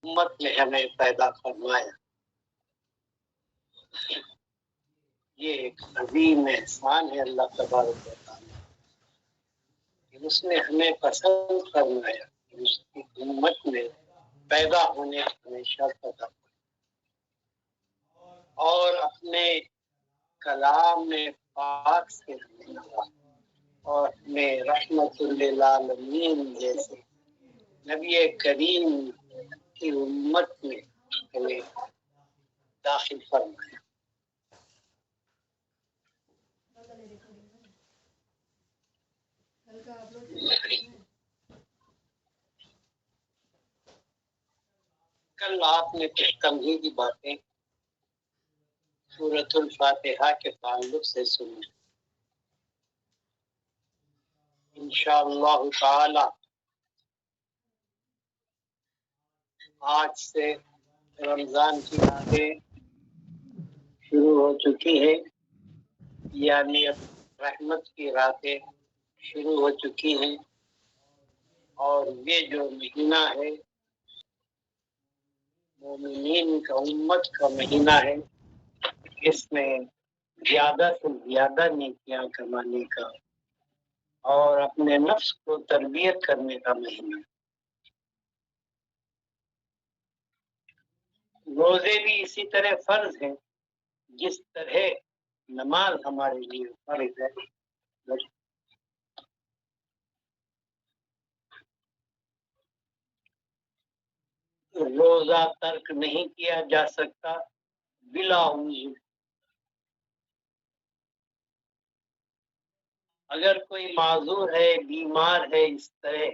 امت میں ہمیں پیدا فرمایا. یہ ایک عظیم احسان ہے اللہ تبارک و تعالیٰ کہ اس نے ہمیں پسند فرمایا کہ اس کی امت میں پیدا ہونے کا ہمیں شرف عطا اور اپنے کلام پاک سے ہمیں نوازا اور ہمیں رحمت للعالمین جیسے نبی کریم کی امت میں ہمیں داخل فرمایا. کل آپ نے کچھ تمہیدی باتیں سورۃ الفاتحہ کے تعلق سے سنی. انشاءاللہ تعالی آج سے رمضان کی راتیں شروع ہو چکی ہیں، یعنی رحمت کی راتیں شروع ہو چکی ہیں، اور یہ جو مہینہ ہے مومنین کا امت کا مہینہ ہے، اس میں زیادہ سے زیادہ نیکیاں کمانے کا اور اپنے نفس کو تربیت کرنے کا مہینہ. روزے بھی اسی طرح فرض ہیں جس طرح نماز ہمارے لیے فرض ہے. روزہ ترک نہیں کیا جا سکتا بلا عذر. اگر کوئی معذور ہے، بیمار ہے، اس طرح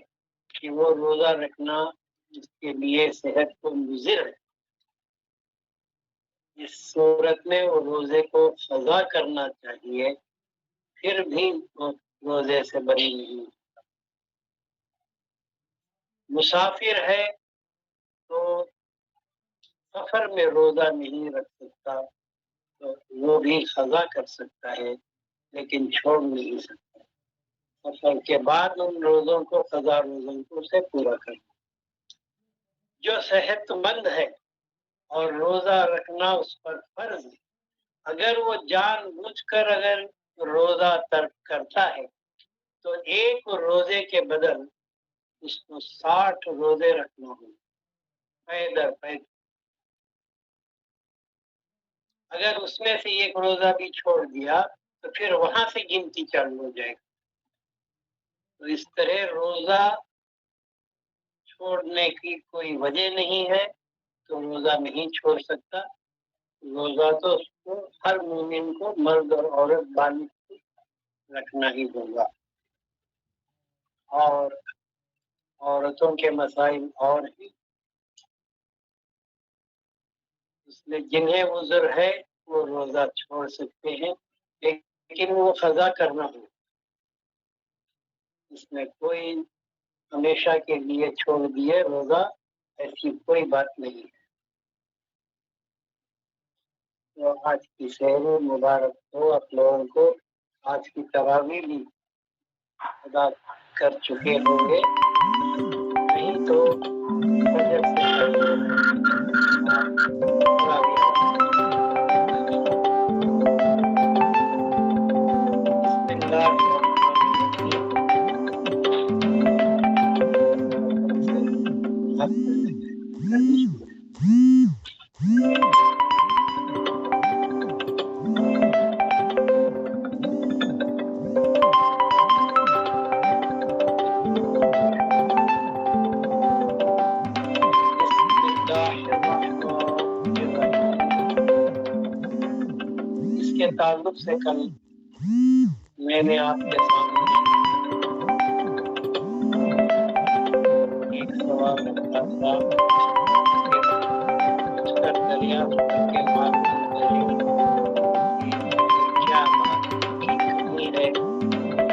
کہ وہ روزہ رکھنا اس کے لیے صحت کو مضر ہے، اس صورت میں وہ روزے کو قضا کرنا چاہیے، پھر بھی وہ روزے سے بری نہیں. مسافر ہے تو سفر میں روزہ نہیں رکھ سکتا تو وہ بھی قضا کر سکتا ہے لیکن چھوڑ نہیں سکتا. سفر کے بعد ان روزوں کو قضا روزوں کو سے پورا کرنا. جو صحت مند ہے اور روزہ رکھنا اس پر فرض ہے، اگر وہ جان بوجھ کر اگر روزہ ترک کرتا ہے تو ایک روزے کے بدل اس کو 60 روزے رکھنا ہو پے در پے. اگر اس میں سے ایک روزہ بھی چھوڑ دیا تو پھر وہاں سے گنتی چالو ہو جائے گا. تو اس طرح روزہ چھوڑنے کی کوئی وجہ نہیں ہے تو روزہ نہیں چھوڑ سکتا. روزہ تو اس کو ہر مومن کو مرد اور عورت بالغ رکھنا ہی ہوگا. اور عورتوں کے مسائل اور ہی، اس میں جنہیں عذر ہے وہ روزہ چھوڑ سکتے ہیں لیکن وہ قضا کرنا ہو. اس میں کوئی ہمیشہ کے لیے چھوڑ دیے روزہ ایسی کوئی بات نہیں ہے. تو آج کی شہر مبارک ہو آپ لوگوں کو. آج کی تراویح بھی ادا کر چکے ہوں گے، نہیں تو فجر سے پہلے تراویح بسم اللہ اس کے تعلق سے کل میں نے آپ کے سامنے ایک سوال رکھا تھا کہ پوچھ کر دریافت کر کے معلوم کریں کہ کیا بات کی کمی ہے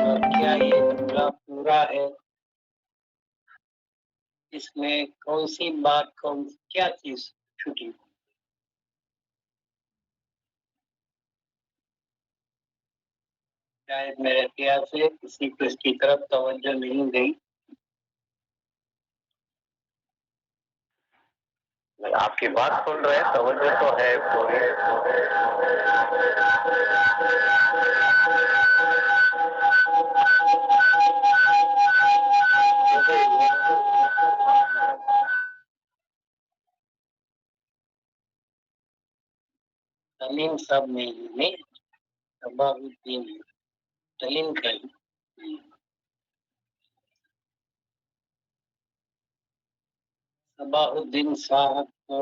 اور کیا یہ جملہ پورا ہے، اس میں کون سی بات کیا چیز چھٹی. شاید میرے خیال سے کسی کو اس کی طرف توجہ نہیں گئی. آپ کی بات سن رہے ہیں، توجہ تو ہے پوری. سلیم صاحب نہیں صباح الدین سلیم کا ہی. صباح الدین صاحب کو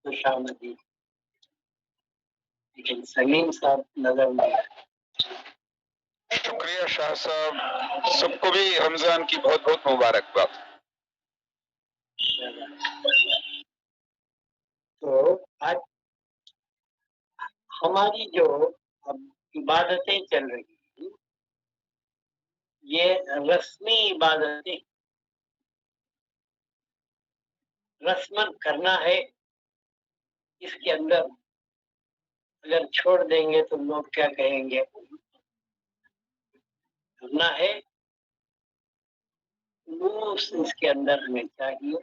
خوش آمدید، لیکن سلیم صاحب نظر نہیں آئے. شکریہ شاہ صاحب، سب کو بھی رمضان کی بہت بہت مبارکباد. تو آج ہماری جو اب عبادتیں چل رہی ہیں، یہ رسمی عبادتیں، رسمن کرنا ہے. اس کے اندر اگر چھوڑ دیں گے تو لوگ کیا کہیں گے؟ کرنا ہے خلوص اس کے اندر ہمیں چاہیے.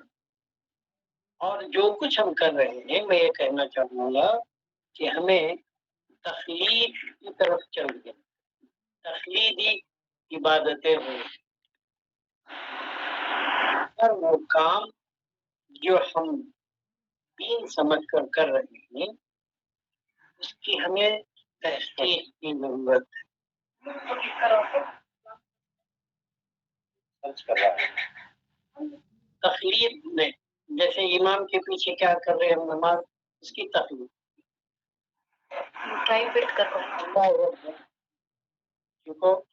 اور جو کچھ ہم کر رہے ہیں، میں یہ کہنا چاہوں گا کہ ہمیں تخلیق کی طرف چل گئے، تخلیقی عبادتیں ہوں. ہر وہ کام جو ہم دین سمجھ کر کر رہے ہیں، اس کی ہمیں تحقیق کی ضرورت ہے. تخلیق میں جیسے امام کے پیچھے کیا کر رہے ہیں نماز، اس کی تخلیق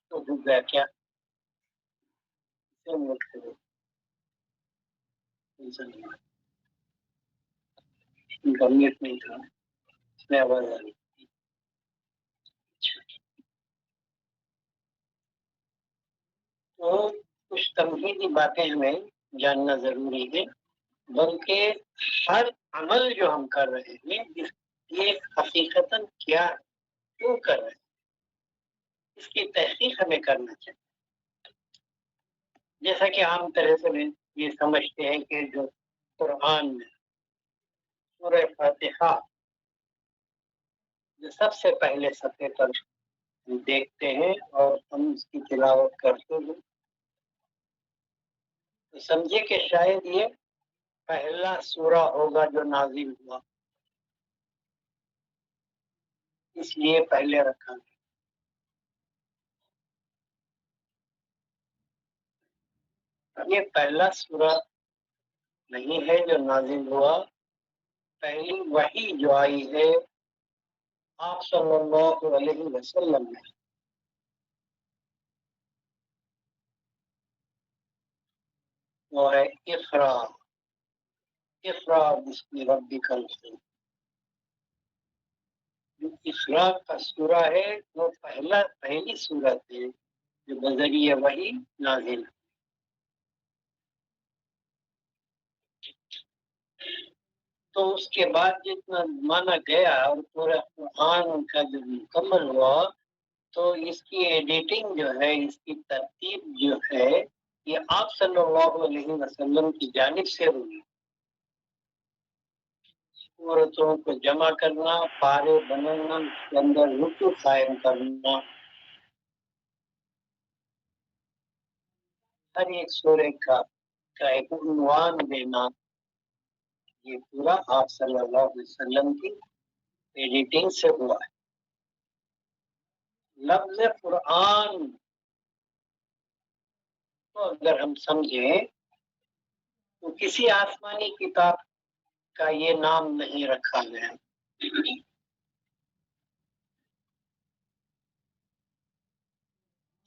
تو ڈوب گیا کیا میٹ نہیں تھا، اس میں آواز آ رہی. تو کچھ تمہیدی باتیں ہمیں جاننا ضروری ہے، بلکہ ہر عمل جو ہم کر رہے ہیں یہ حقیقتاً کیا ہے، کیوں کر رہے ہیں، اس کی تحقیق ہمیں کرنا چاہیے. جیسا کہ عام طرح سے یہ سمجھتے ہیں کہ جو قرآن میں سورہ فاتحہ جو سب سے پہلے صفحے پر دیکھتے ہیں اور ہم اس کی تلاوت کرتے ہیں، تو سمجھے کہ شاید یہ پہلا سورہ ہوگا جو نازل ہوا، اس لیے پہلے رکھا. یہ پہلا سورہ نہیں ہے جو نازل ہوا، پہلی وحی جو آئی ہے آپ صلی اللہ علیہ وسلم میں، وہ ہے اقرا اقرا بسم ربک الذی. جو اقرا کا سورہ ہے وہ پہلی سورت ہے جو بذریعہ وحی نازل. تو اس کے بعد جتنا مانا گیا اور پورا قرآن کا جو مکمل ہوا، تو اس کی ایڈیٹنگ جو ہے، اس کی ترتیب جو ہے، یہ آپ صلی اللہ علیہ وسلم کی جانب سے ہوئی. سورتوں کو جمع کرنا، پارے بنانا، اس کے اندر رکو قائم کرنا، ہر ایک سورے کا ایک عنوان دینا، یہ پورا آپ صلی اللہ علیہ وسلم کی ایڈیٹنگ سے ہوا ہے. لفظ قرآن کو اگر ہم سمجھیں تو کسی آسمانی کتاب کا یہ نام نہیں رکھا گیا.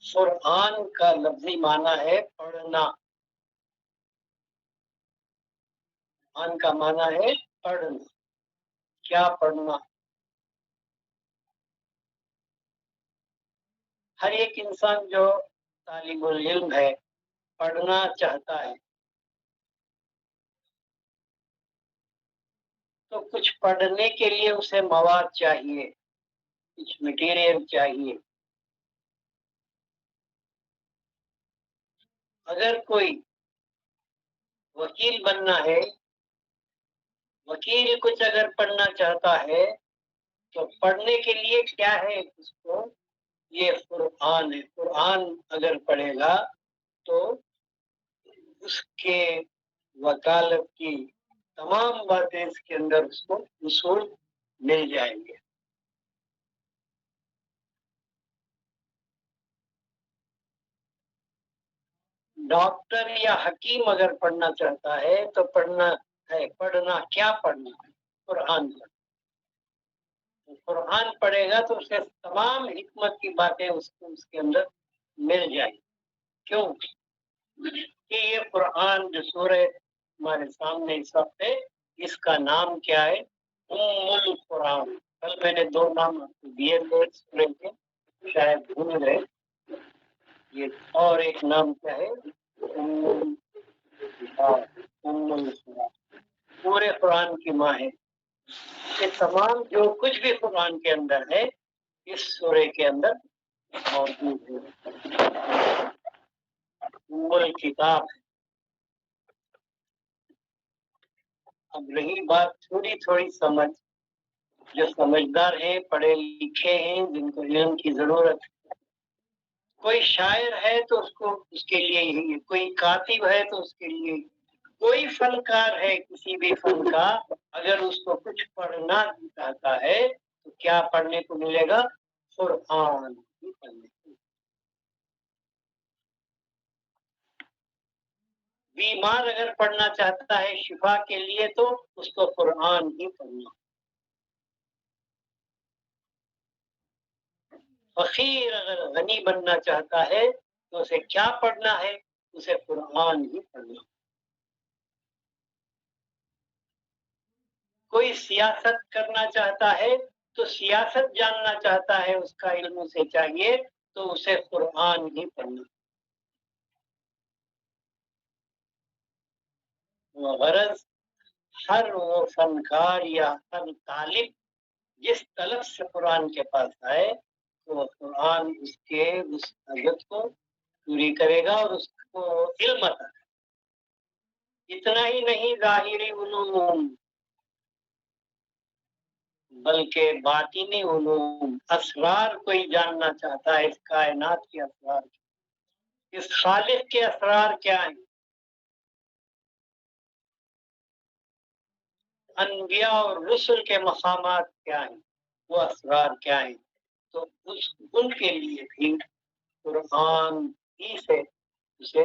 قرآن کا لفظی معنی ہے پڑھنا. قرآن کا معنی ہے پڑھنا. کیا پڑھنا؟ ہر ایک انسان جو طالب العلم ہے پڑھنا چاہتا ہے، تو کچھ پڑھنے کے لیے اسے مواد چاہیے، کچھ مٹیریل چاہیے. اگر کوئی وکیل بننا ہے وکیل کچھ اگر پڑھنا چاہتا ہے تو پڑھنے کے لیے کیا ہے اس کو؟ یہ قرآن ہے. قرآن اگر پڑھے گا تو اس کے وکالت کی تمام باتیں اس کے اندر اس کو اصول مل جائیں گے. ڈاکٹر یا حکیم اگر پڑھنا چاہتا ہے تو پڑھنا کیا پڑھنا ہے؟ قرآن پڑھنا. قرآن پڑھے گا تو اسے تمام حکمت کی باتیں اس کے اندر مل جائیں. کیوں کہ یہ قرآن جو سورہ ہمارے سامنے اس وقت ہے، اس کا نام کیا ہے؟ القرآن. کل میں نے 2 نام آپ کو دیے تھے سورہ کے، شاید بھول گئے. یہ اور ایک نام کیا ہے؟ القرآن. پورے قرآن کی ماں ہے. یہ تمام جو کچھ بھی قرآن کے اندر ہے اس سورے کے اندر موجود ہے. کتاب ہے. اب رہی بات تھوڑی تھوڑی سمجھ، جو سمجھدار ہیں، پڑھے لکھے ہیں، جن کو علم کی ضرورت ہے. کوئی شاعر ہے تو اس کے لیے ہی، کوئی کاتب ہے تو اس کے لیے، کوئی فنکار ہے کسی بھی فن کا، اگر اس کو کچھ پڑھنا چاہتا ہے تو کیا پڑھنے کو ملے گا؟ قرآن ہی پڑھنے کو. بیمار اگر پڑھنا چاہتا ہے شفا کے لیے تو اس کو قرآن ہی پڑھنا. فقیر اگر غنی بننا چاہتا ہے تو اسے کیا پڑھنا ہے؟ اسے قرآن ہی پڑھنا. کوئی سیاست کرنا چاہتا ہے تو سیاست جاننا چاہتا ہے، اس کا علم اسے چاہیے تو اسے قرآن ہی پڑھنا. غرض ہر وہ فنکار یا ہر طالب جس طلب سے قرآن کے پاس آئے تو وہ قرآن اس کے اس حاجت کو پوری کرے گا اور اس کو علم عطا کرے. اتنا ہی نہیں ظاہری علوم بلکہ باطنی علوم، اسرار کوئی جاننا چاہتا ہے، اس کائنات کے اسرار، اس خالق کے اسرار کیا ہیں، انبیاء اور رسل کے مقامات کیا ہیں، وہ اسرار کیا ہیں، تو ان کے لیے بھی قرآن ہی سے اسے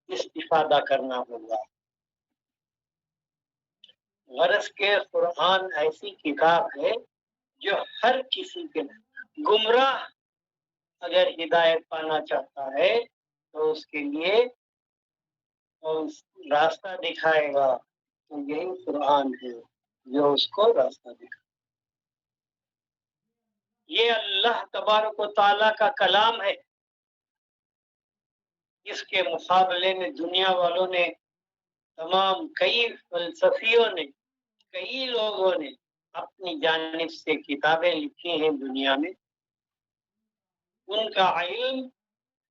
استفادہ کرنا ہوگا. غرض کے قرآن ایسی کتاب ہے جو ہر کسی کے گمراہ اگر ہدایت پانا چاہتا ہے تو اس کے لیے راستہ دکھائے گا. تو یہی قرآن ہے جو اس کو راستہ دکھائے. یہ اللہ تبارک و تعالیٰ کا کلام ہے. اس کے مقابلے میں دنیا والوں نے، تمام کئی فلسفیوں نے، کئی لوگوں نے اپنی جانب سے کتابیں لکھی ہیں دنیا میں. ان کا علم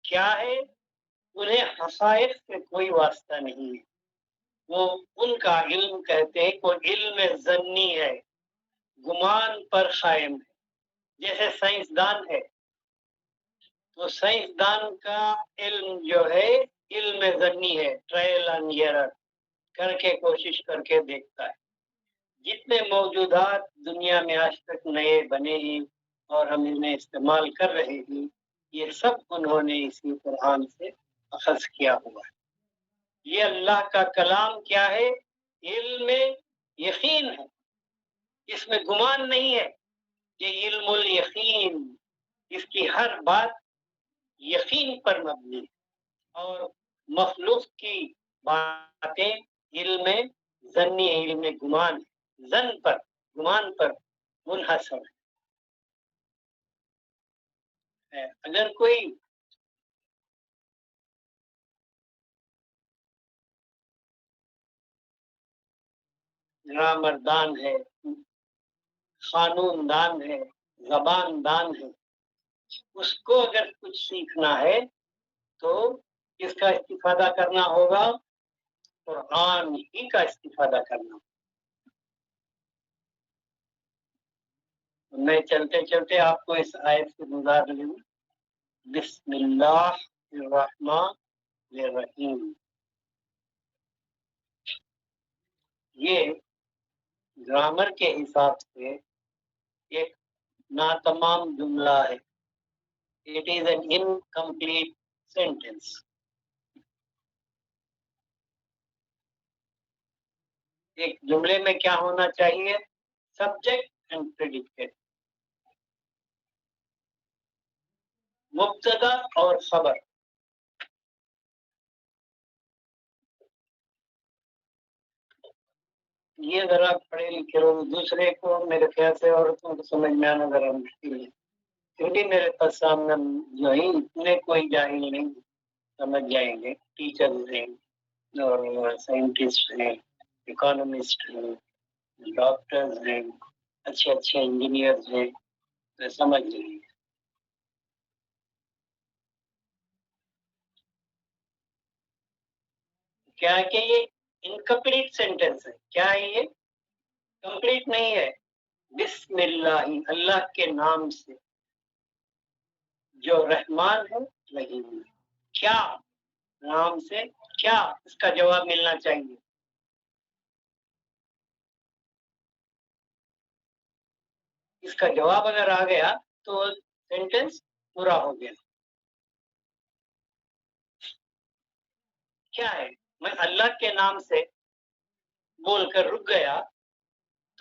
کیا ہے؟ انہیں حقائق سے کوئی واسطہ نہیں ہے. وہ ان کا علم کہتے ہیں کہ علم ظنی ہے، گمان پر قائم ہے. جیسے سائنسدان ہے تو سائنسدان کا علم جو ہے علم ظنی ہے، ٹرائل اینڈ ایرر کر کے کوشش کر کے دیکھتا ہے. جتنے موجودات دنیا میں آج تک نئے بنے ہیں اور ہم انہیں استعمال کر رہے ہیں، یہ سب انہوں نے اسی قرآن سے اخذ کیا ہوا ہے. یہ اللہ کا کلام کیا ہے؟ علم یقین ہے، اس میں گمان نہیں ہے. یہ علم الیقین، اس کی ہر بات یقین پر مبنی ہے، اور مخلوق کی باتیں علم ظنی ہے، علم گمان ہے، ظن پر، گمان پر منحصر ہے. اگر کوئی گرامر دان ہے، قانون دان ہے، زبان دان ہے، اس کو اگر کچھ سیکھنا ہے تو اس کا استفادہ کرنا ہوگا، قرآن ہی کا استفادہ کرنا. میں چلتے چلتے آپ کو اس آیت سے گزار لوں. بسم اللہ الرحمن الرحیم. یہ گرامر کے حساب سے ایک ناتمام جملہ ہے. It is an incomplete sentence. ایک جملے میں کیا ہونا چاہیے؟ سبجیکٹ اینڈ پریڈیکیٹ، مبتدا اور خبر. یہ ذرا پڑھے لکھے لوگ دوسرے کو میرے خیال سے عورتوں کو سمجھ میں آنا ذرا مشکل ہے، کیونکہ میرے پاس سامنے جو ہے اتنے کوئی جاہل نہیں، سمجھ جائیں گے. ٹیچرز ہیں اور سائنٹسٹ ہیں، اکانومسٹ ہیں، ڈاکٹرز ہیں، اچھے اچھے انجینئرز ہیں، تو سمجھ لیں گے. کیا ہے کہ یہ انکمپلیٹ سینٹینس ہے. کیا ہے یہ؟ کمپلیٹ نہیں ہے. بسم اللہ، اللہ کے نام سے جو رحمان ہے رحیم ہے. کیا نام سے؟ کیا اس کا جواب ملنا چاہیے. اس کا جواب اگر آ گیا تو سینٹینس پورا ہو گیا. کیا ہے؟ میں اللہ کے نام سے بول کر رک گیا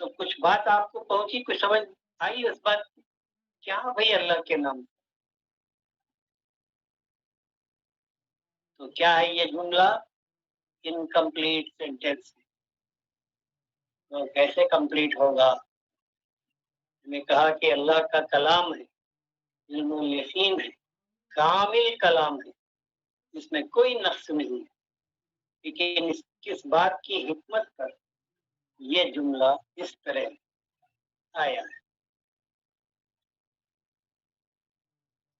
تو کچھ بات آپ کو پہنچی، کچھ سمجھ آئی اس بات کی؟ کیا بھائی اللہ کے نام؟ تو کیا ہے یہ جملہ؟ Incomplete sentence. تو کیسے کمپلیٹ ہوگا؟ میں نے کہا کہ اللہ کا کلام ہے، علم الیقین ہے، کامل کلام ہے، اس میں کوئی نقص نہیں ہے. لیکن کس بات کی حکمت پر یہ جملہ اس طرح آیا ہے؟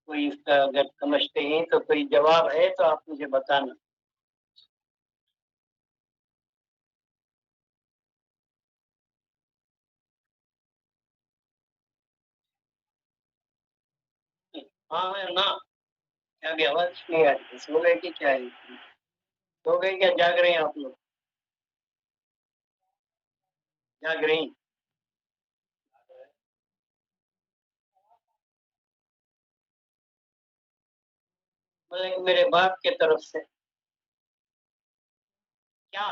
کوئی اس کا اگر سمجھتے ہیں تو کوئی جواب ہے تو آپ مجھے بتانا. ہاں ہے نا؟ کیا بھی آواز نہیں آ رہی؟ سو گئے کہ کیا ہے؟ سو گئے کیا جاگ رہے ہیں آپ لوگ؟ جاگ رہے ہیں؟ میرے باپ کے طرف سے کیا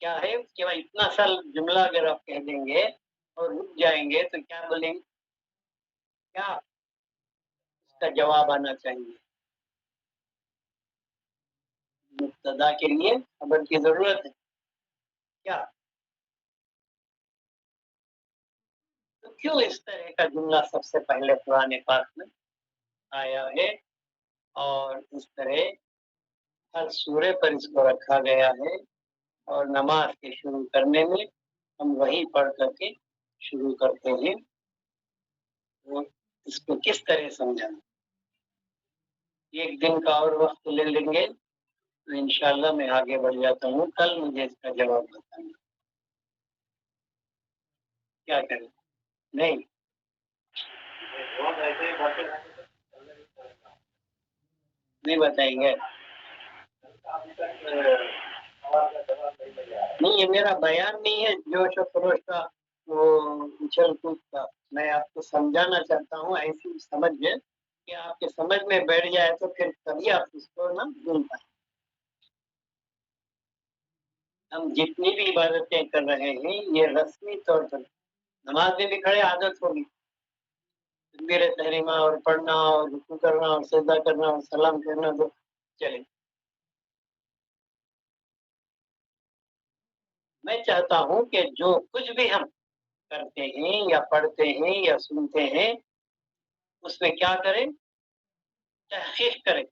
کیا ہے کہ بھائی اتنا سال جملہ اگر آپ کہہ دیں گے اور رک جائیں گے تو کیا بولیں گے؟ کیا اس کا جواب آنا چاہیے. مبتدا کے لیے خبر کی ضرورت ہے. کیا تو کیوں اس طرح کا جملہ سب سے پہلے قرآن پاک میں آیا ہے اور اس طرح ہر سورے پر اس کو رکھا گیا ہے، اور نماز کے شروع کرنے میں ہم وہی پڑھ کر کے شروع کرتے ہیں. وہ اس کو کس طرح سمجھانا؟ ایک دن کا اور وقت لے لیں گے تو انشاءاللہ میں آگے بڑھ جاتا ہوں. کل مجھے اس کا جواب بتانا. کیا کریں؟ نہیں نہیں بتائیں گے. نہیں یہ میرا بیان نہیں ہے جوش و خروش کا، وہ اچھل کود کا. میں آپ کو سمجھانا چاہتا ہوں ایسی سمجھ میں کہ آپ کے سمجھ میں بیٹھ جائے تو پھر کبھی آپ اس کو نہ بھول پائیں. ہم جتنی بھی عبادتیں کر رہے ہیں یہ رسمی طور پر، نماز میں بھی کھڑے عادت ہوگی تکبیر تحریمہ اور پڑھنا اور رکوع کرنا اور سجدہ کرنا اور سلام کرنا، تو چلے. میں چاہتا ہوں کہ جو کچھ بھی ہم کرتے ہیں یا پڑھتے ہیں یا سنتے ہیں اس میں کیا کریں؟ تحقیق کریں.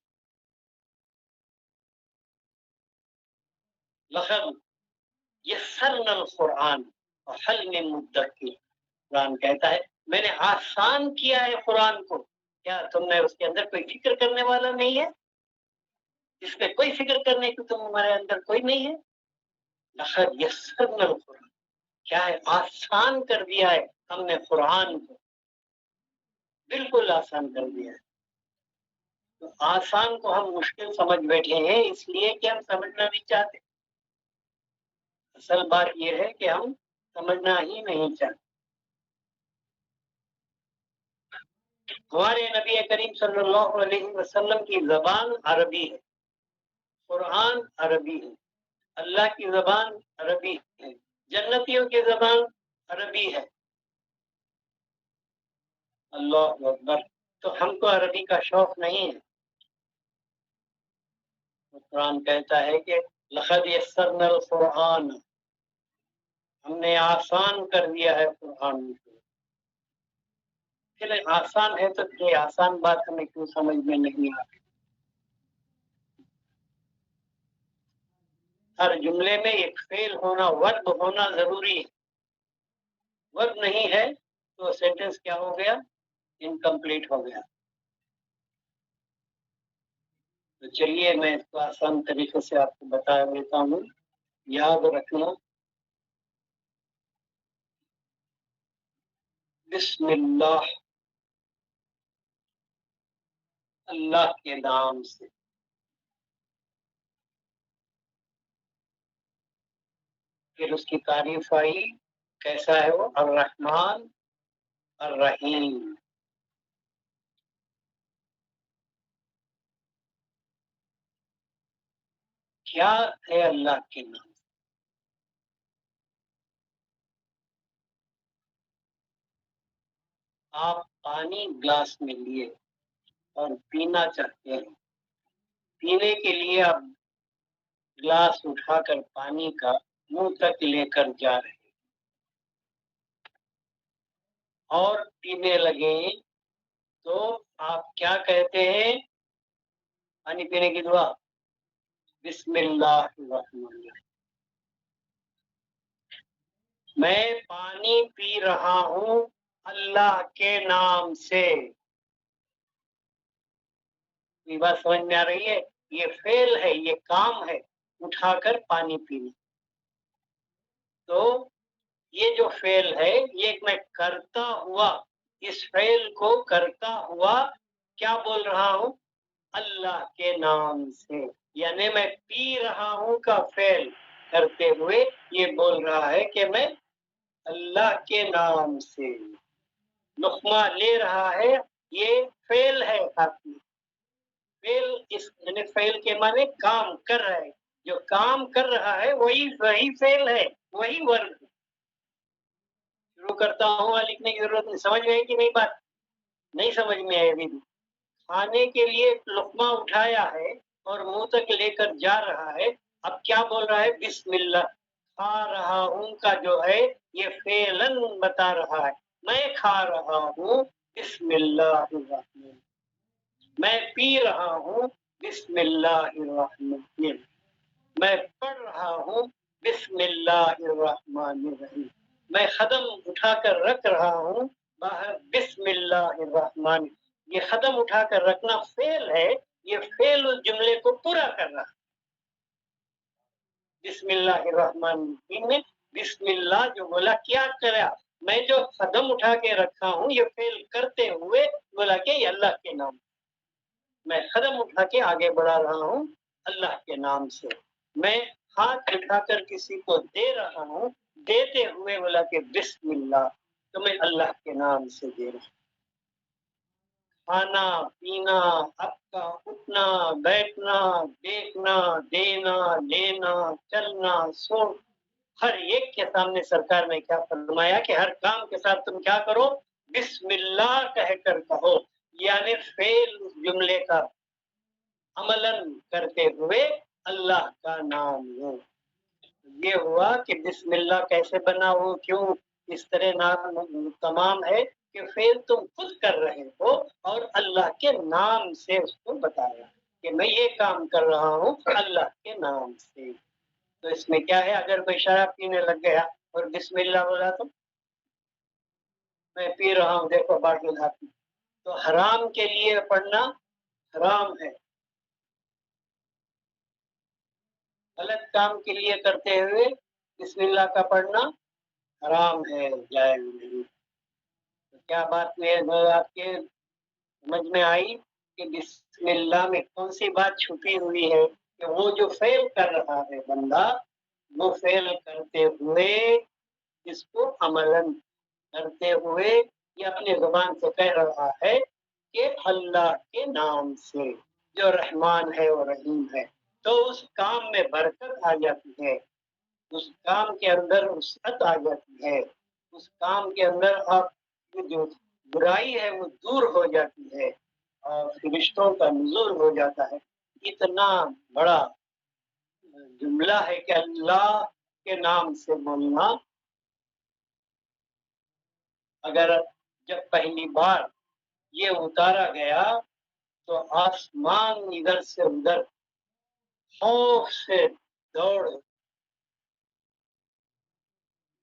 لقد یسرنا القرآن وهل من مدکر. قرآن کہتا ہے میں نے آسان کیا ہے قرآن کو. کیا تم نے اس کے اندر کوئی فکر کرنے والا نہیں ہے؟ اس میں کوئی فکر کرنے کی تمہارے اندر کوئی نہیں ہے؟ لقد یسرنا القرآن. کیا ہے، آسان کر دیا ہے ہم نے قرآن کو، بالکل آسان کر دیا ہے۔ تو آسان کو ہم مشکل سمجھ بیٹھے ہیں، اس لیے کہ ہم سمجھنا نہیں چاہتے۔ اصل بات یہ ہے کہ ہم سمجھنا ہی نہیں چاہتے۔ ہمارے نبی کریم صلی اللہ علیہ وسلم کی زبان عربی ہے، قرآن عربی ہے، اللہ کی زبان عربی ہے، جنتیوں کی زبان عربی ہے۔ اللہ اکبر۔ تو ہم کو عربی کا شوق نہیں ہے۔ قرآن کہتا ہے کہ لقد یسرنا القرآن، ہم نے آسان کر دیا ہے قرآن کو۔ پھر آسان ہے تو یہ آسان بات ہمیں کیوں سمجھ میں نہیں آتی؟ ہر جملے میں ایک فعل ہونا، ورب ہونا ضروری ہے۔ ورب نہیں ہے تو سینٹینس کیا ہو گیا؟ انکمپلیٹ ہو گیا۔ تو چلیے میں اس کو آسان طریقے سے آپ کو بتا دیتا ہوں، یاد رکھنا۔ بسم اللہ، اللہ کے نام سے۔ پھر اس کی تعریف آئی، کیسا ہے وہ؟ الرحمن الرحیم۔ کیا ہے اللہ کے نام؟ آپ پانی گلاس میں لیے اور پینا چاہتے ہیں، پینے کے لیے آپ گلاس اٹھا کر پانی کا منہ تک لے کر جا رہے ہیں اور پینے لگے، تو آپ کیا کہتے ہیں؟ پانی پینے کی دعا، بسم اللہ الرحمن الرحیم۔ میں پانی پی رہا ہوں اللہ کے نام سے۔ یہ بات سمجھ میں آ رہی ہے؟ یہ فعل ہے، یہ کام ہے، اٹھا کر پانی پینا۔ تو یہ جو فعل ہے، یہ میں کرتا ہوا، اس فعل کو کرتا ہوا کیا بول رہا ہوں؟ اللہ کے نام سے۔ یعنی میں پی رہا ہوں کا فعل کرتے ہوئے یہ بول رہا ہے کہ میں اللہ کے نام سے۔ لقمہ لے رہا ہے، یہ فعل ہے آپ میں۔ فعل اس یعنی فعل کے معنی کام کر رہا ہے، جو کام کر رہا ہے وہی فعل ہے، وہی ورب۔ شروع کرتا ہوں، لکھنے کی ضرورت نہیں۔ سمجھ میں کہ نہیں بات؟ نہیں سمجھ میں آئے ابھی بھی؟ کھانے کے لیے لقمہ اٹھایا ہے اور منہ تک لے کر جا رہا ہے، اب کیا بول رہا ہے؟ بسم اللہ۔ کھا رہا ہوں کا جو ہے یہ فعلاً بتا رہا ہے، میں کھا رہا ہوں بسم اللہ الرحمن، میں پی رہا ہوں بسم اللہ الرحمن، میں پڑھ رہا ہوں بسم اللہ الرحمن الرحیم، میں قدم اٹھا کر رکھ رہا ہوں باہر بسم اللہ الرحمن۔ یہ قدم اٹھا کر رکھنا فعل ہے، یہ فعل اس جملے کو پورا کر رہا۔ بسم اللہ الرحمن الرحیم میں بسم اللہ جو بولا کیا کرا؟ میں جو قدم اٹھا کے رکھا ہوں یہ فعل کرتے ہوئے بولا کہ یہ اللہ کے نام، میں قدم اٹھا کے آگے بڑھا رہا ہوں اللہ کے نام سے۔ میں ہاتھ اٹھا کر کسی کو دے رہا ہوں، دیتے ہوئے بولا کہ بسم اللہ، تو میں اللہ کے نام سے دے رہا ہوں۔ کھانا پینا، اب کا اٹھنا بیٹھنا، دیکھنا دینا، لینا چلنا سو، ہر ایک کے سامنے سرکار نے کیا فرمایا کہ ہر کام کے ساتھ تم کیا کرو؟ بسم اللہ کہہ کر کہو۔ یعنی فعل اس جملے کا عملاً کرتے ہوئے اللہ کا نام لو۔ یہ ہوا کہ بسم اللہ کیسے بنا ہو، کیوں اس طرح نام تمام ہے کہ فعل تم خود کر رہے ہو اور اللہ کے نام سے اس کو بتایا کہ میں یہ کام کر رہا ہوں اللہ کے نام سے۔ تو اس میں کیا ہے؟ اگر کوئی شراب پینے لگ گیا اور بسم اللہ بولا تو میں پی رہا ہوں، دیکھو باٹل ہاتھ میں، تو حرام کے لیے پڑھنا حرام ہے، غلط کام کے لیے کرتے ہوئے بسم اللہ کا پڑھنا حرام ہے، جائز نہیں۔ تو کیا بات میں آپ کے سمجھ میں آئی کہ بسم اللہ میں کون سی بات چھپی ہوئی ہے؟ کہ وہ جو فعل کر رہا ہے بندہ، وہ فعل کرتے ہوئے اس کو عملاً کرتے ہوئے یہ اپنی زبان سے کہہ رہا ہے کہ اللہ کے نام سے جو رحمان ہے اور رحیم ہے، تو اس کام میں برکت آ جاتی ہے، اس کام کے اندر وسعت آ جاتی ہے، اس کام کے اندر آپ کی جو برائی ہے وہ دور ہو جاتی ہے اور فرشتوں کا نزول ہو جاتا ہے۔ اتنا بڑا جملہ ہے کہ اللہ کے نام سے بولنا، اگر جب پہلی بار یہ اتارا گیا تو آسمان ادھر سے ادھر خوف سے دوڑ،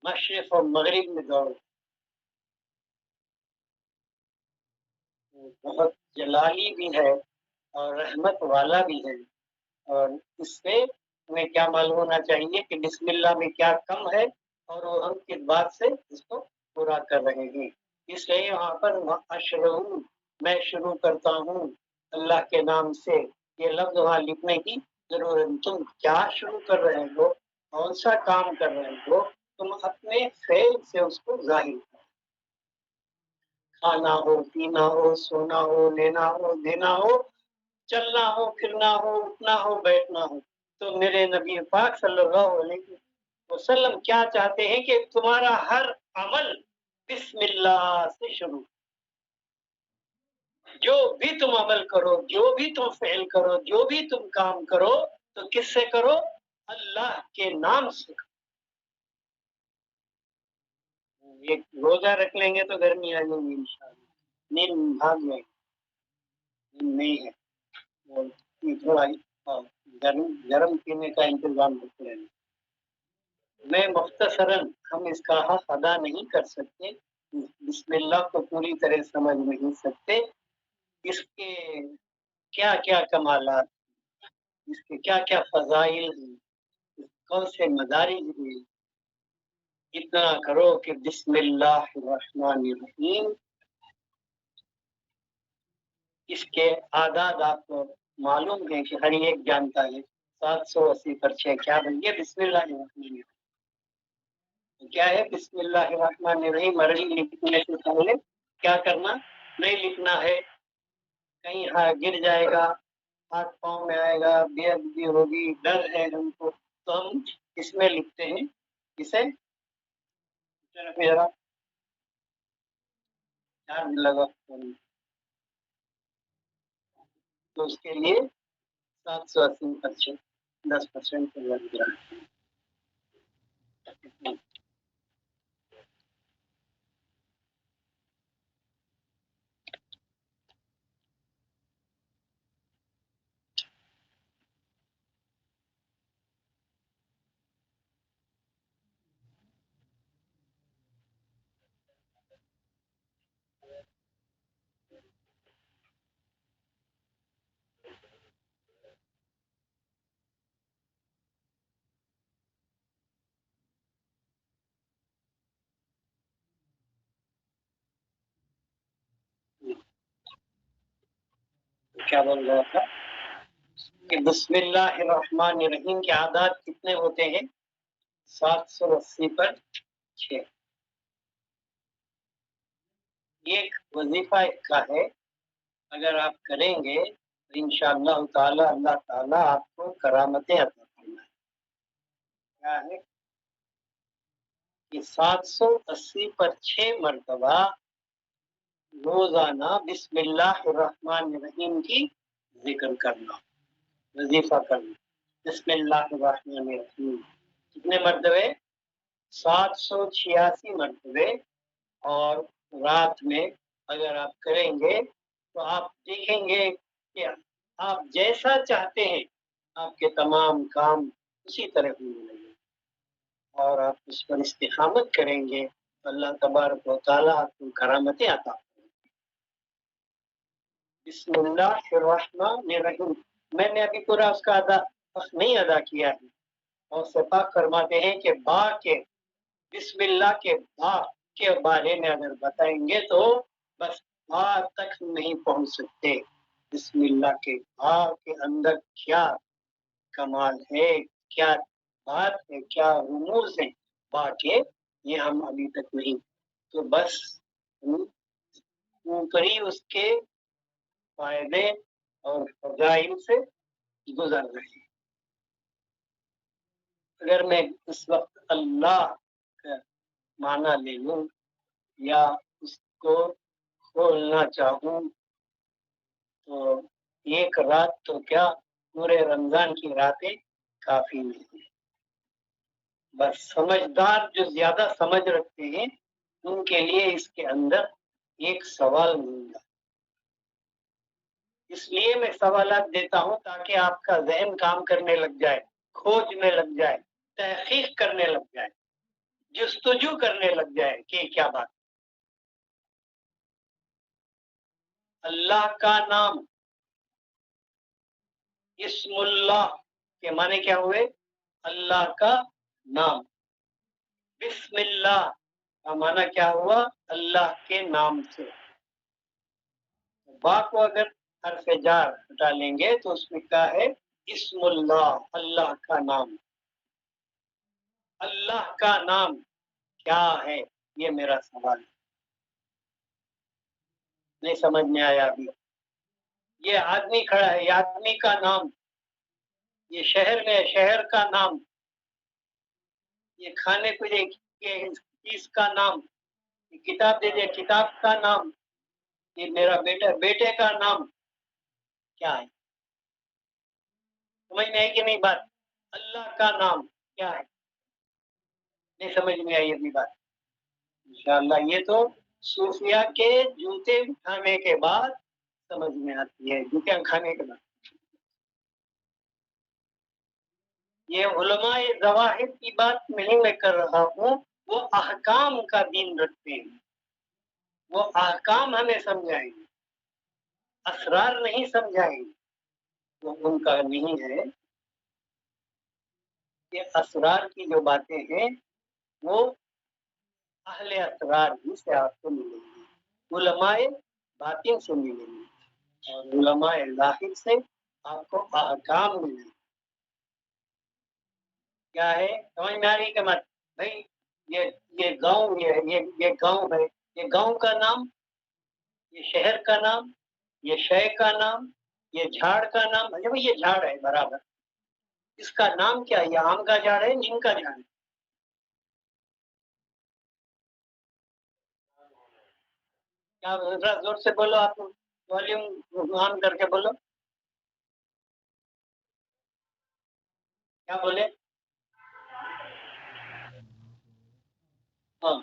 مشرق اور مغرب میں دوڑ، بہت جلالی بھی ہے اور رحمت والا بھی ہے۔ اور اس سے ہمیں کیا معلوم ہونا چاہیے کہ بسم اللہ میں کیا کم ہے اور وہ ہم کس بات سے اس کو پورا کر رہے ہیں۔ اس لیے یہاں پر اشرع، میں شروع کرتا ہوں اللہ کے نام سے، یہ لفظ وہاں لکھنے کی ضرورت۔ تم کیا شروع کر رہے ہو، کون سا کام کر رہے ہو، تم اپنے فعل سے اس کو ظاہر کرو۔ کھانا ہو، پینا ہو، سونا ہو، لینا ہو، دینا ہو، چلنا ہو، پھرنا ہو، اٹھنا ہو، بیٹھنا ہو، تو میرے نبی پاک صلی اللہ علیہ وسلم کیا چاہتے ہیں کہ تمہارا ہر عمل بسم اللہ سے شروع، جو بھی تم عمل کرو، جو بھی تم فعل کرو، جو بھی تم کام کرو، تو کس سے کرو؟ اللہ کے نام سے کرو۔ ایک روزہ رکھ لیں گے تو گرمی آ جائے گی انشاءاللہ، نیند بھاگ جائے گی، نیند نہیں ہے، تھوڑا گرم پینے کا انتظام کرتے رہنا۔ میں مختصراً، ہم اس کا حق ادا نہیں کر سکتے، بسم اللہ کو پوری طرح سمجھ نہیں سکتے، اس کے کیا کیا کمالات، اس کے کیا کیا فضائل ہیں، کون سے مدارج ہیں۔ اتنا کرو کہ بسم اللہ الرحمن الرحیم، اس کے اعداد آپ کو معلوم ہے کہ ہر ایک جانتا ہے، 780 پر 6 کیا بن گیا؟ بسم اللہ الرحمن الرحیم کیا ہے؟ بسم اللہ الرحمن الرحیم عربی لکھنے سے پہلے کیا کرنا؟ نہیں لکھنا ہے، کہیں گر جائے گا، ہاتھ پاؤں میں آئے گا، بے ادبی ہوگی، ڈر ہے ہم کو، تو ہم اس میں لکھتے ہیں، اسے ذرا چارج لگا، تو اس کے لیے 780% 10% لگ رہا ہے۔ کیا بول رہا تھا کہ بسم اللہ الرحمن الرحیم کے اعداد کتنے ہوتے ہیں؟ 780 پر 6۔ ایک وظیفہ کا ہے، اگر آپ کریں گے تو انشاءاللہ تعالی اللہ تعالی آپ کو کرامتیں عطا فرمائیں۔ کیا ہے کہ 780 پر 6 مرتبہ روزانہ بسم اللہ الرحمن الرحیم کی ذکر کرنا، وظیفہ کرنا۔ بسم اللہ الرحمن الرحیم کتنے مرتبے؟ 786 مرتبے۔ اور رات میں اگر آپ کریں گے تو آپ دیکھیں گے کہ آپ جیسا چاہتے ہیں آپ کے تمام کام اسی طرح ہونے لگے، اور آپ اس پر استقامت کریں گے تو اللہ تبارک و تعالیٰ آپ کو کرامتیں عطا فرمائیں۔ بسم اللہ الرحمن الرحیم، میں نے ابھی پورا اس کا حق نہیں ادا کیا ہے، اور سپاہ فرماتے ہیں کہ با کے بسم اللہ کے با کے بارے میں اگر بتائیں گے تو بس با تک نہیں پہنچ سکتے. بسم اللہ کے با کے اندر کیا کمال ہے، کیا بات ہے، کیا رموز ہیں با کے، یہ ہم ابھی تک نہیں. تو بس اوپری اس کے فائدے اور فضائل سے گزر رہے ہیں. اگر میں اس وقت اللہ کا معنی لے لوں یا اس کو کھولنا چاہوں تو ایک رات تو کیا پورے رمضان کی راتیں کافی نہیں ہیں. بس سمجھدار جو زیادہ سمجھ رکھتے ہیں ان کے لیے اس کے اندر ایک سوال مل گا. اس لیے میں سوالات دیتا ہوں تاکہ آپ کا ذہن کام کرنے لگ جائے، کھوجنے لگ جائے، تحقیق کرنے لگ جائے، جستجو کرنے لگ جائے کہ کیا بات. اللہ کا نام، اسم اللہ کے معنی کیا ہوئے؟ اللہ کا نام. بسم اللہ کا معنی کیا ہوا؟ اللہ کے نام سے. با کو اگر حرف جار ہٹا لیں گے تو اس میں کیا ہے؟ اسم اللہ، اللہ کا نام. اللہ کا نام کیا ہے؟ یہ میرا سوال ہے. نہیں سمجھ میں آیا ابھی؟ یہ آدمی کھڑا ہے، یہ آدمی کا نام. یہ شہر میں شہر کا نام. یہ کھانے پینے کے چیز کا نام. یہ کتاب دے دے کتاب کا نام. یہ میرا بیٹا بیٹے کا نام کیا ہے؟ سمجھ میں آئی کہ نہیں بات؟ اللہ کا نام کیا ہے؟ نہیں سمجھ میں آئی ابھی بات؟ انشاءاللہ یہ تو صوفیہ کے جوتے کھانے کے بعد سمجھ میں آتی ہے. جوتے کھانے کے بعد یہ علماء ظواہر کی بات نہیں میں کر رہا ہوں. وہ احکام کا دین رکھتے ہیں، وہ احکام ہمیں سمجھائیں گے، اسرار نہیں سمجھائیں گے. وہ ان کا نہیں ہے کہ اسرار کی جو باتیں ہیں وہ اہل اسرار ہی سے آپ کو ملیں گی، علماء باطن سے ملیں گی، اور علماء ظاہر سے آپ کو احکام ملیں گے. کیا ہے؟ سمجھ میں آ رہی کہ مت بھائی؟ یہ گاؤں، یہ گاؤں ہے، یہ گاؤں کا نام، یہ شہر کا نام، یہ شے کا نام، یہ جھاڑ کا نام. اچھا بھائی یہ جھاڑ ہے برابر، اس کا نام کیا ہے؟ یہ آم کا جھاڑ ہے، نیم کا جھاڑ ہے. کیا ذرا زور سے بولو، آپ والیوم آن کر کے بولو. کیا بولے؟ ہاں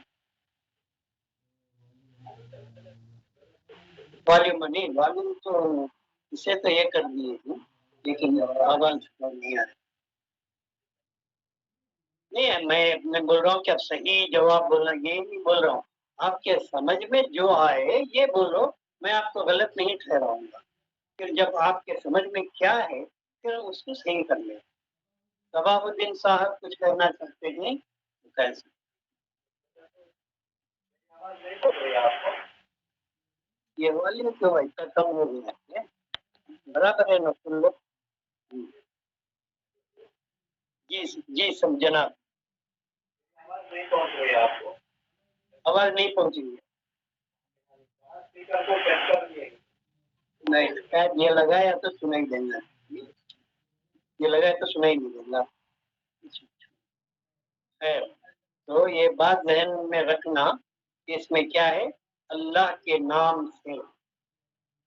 والیوم نہیں، والیوم تو اسے تو یہ کر دیے ہیں لیکن آواز نہیں آ رہی. نہیں میں بول رہا ہوں کہ اب صحیح جواب بولنا، یہ نہیں بول رہا ہوں. آپ کے سمجھ میں جو آئے یہ بولو، میں آپ کو غلط نہیں ٹھہراؤں گا. پھر جب آپ کے سمجھ میں کیا ہے پھر اس کو صحیح کر لیں. شباب الدین صاحب کچھ کرنا چاہتے ہیں تو کیسے؟ یہ والی کیوں اتنا کم ہو گیا ہے؟ برابر ہے نا سن لو. جی سب جناب. آواز نہیں پہنچی ہے. نہیں یہ لگایا تو سنائی دیں گا، یہ لگایا تو سنائی نہیں دیں گا. تو یہ بات ذہن میں رکھنا کہ اس میں کیا ہے؟ اللہ کے نام سے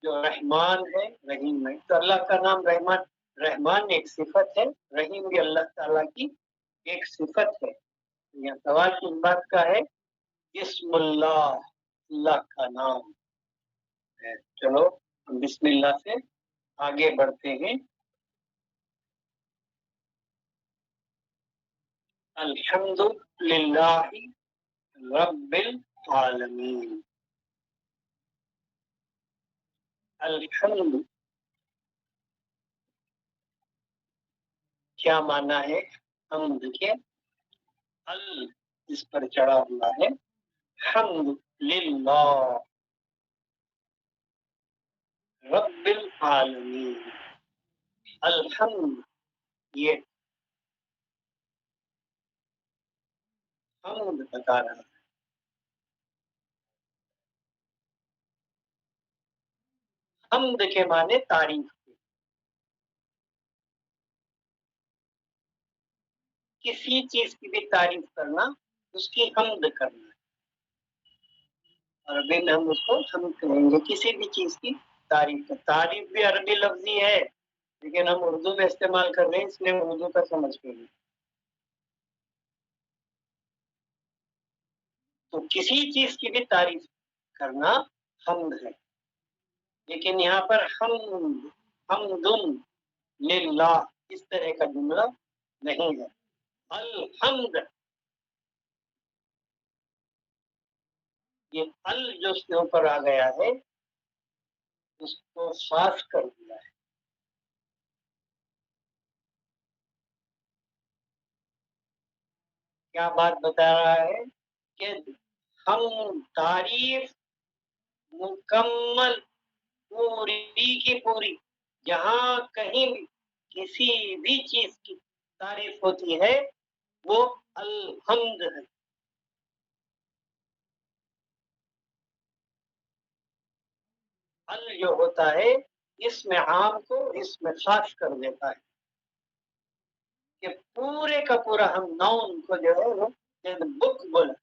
جو رحمان ہے، رحیم ہے. تو اللہ کا نام رحمان، رحمان ایک صفت ہے، رحیم بھی اللہ تعالیٰ کی ایک صفت ہے. یہ سوال کس بات کا ہے؟ بسم اللہ، اللہ کا نام ہے. چلو ہم بسم اللہ سے آگے بڑھتے ہیں. الحمد للہ رب العالمین. الحمد کیا معنی ہے؟ ہم دیکھیں، ال جس پر چڑھا ہوا ہے حمد للہ رب العالمین. الحمد یہ حمد بتا رہا ہے. حمد کے معنی تعریف. کسی چیز کی بھی تعریف کرنا اس کی حمد کرنا. عربی میں ہم اس کو حمد کہیں گے. کسی بھی چیز کی تعریف. تعریف بھی عربی لفظی ہے لیکن ہم اردو میں استعمال کر رہے ہیں اس لیے اردو کا سمجھ کے لیے. تو کسی چیز کی بھی تعریف کرنا حمد ہے. لیکن یہاں پر حمد للہ اس طرح کا جملہ نہیں ہے. الحمد یہ ال جو اس کے اوپر آ گیا ہے اس کو خاص کر دیا ہے. کیا بات بتا رہا ہے کہ ہم تعریف مکمل پوری کی پوری جہاں کہیں بھی کسی بھی چیز کی تعریف ہوتی ہے وہ الحمد ہے. ال جو ہوتا ہے اس میں عام کو اس میں خاص کر دیتا ہے کہ پورے کا پورا ہم ناؤن کو جو ہے وہ بک بولا.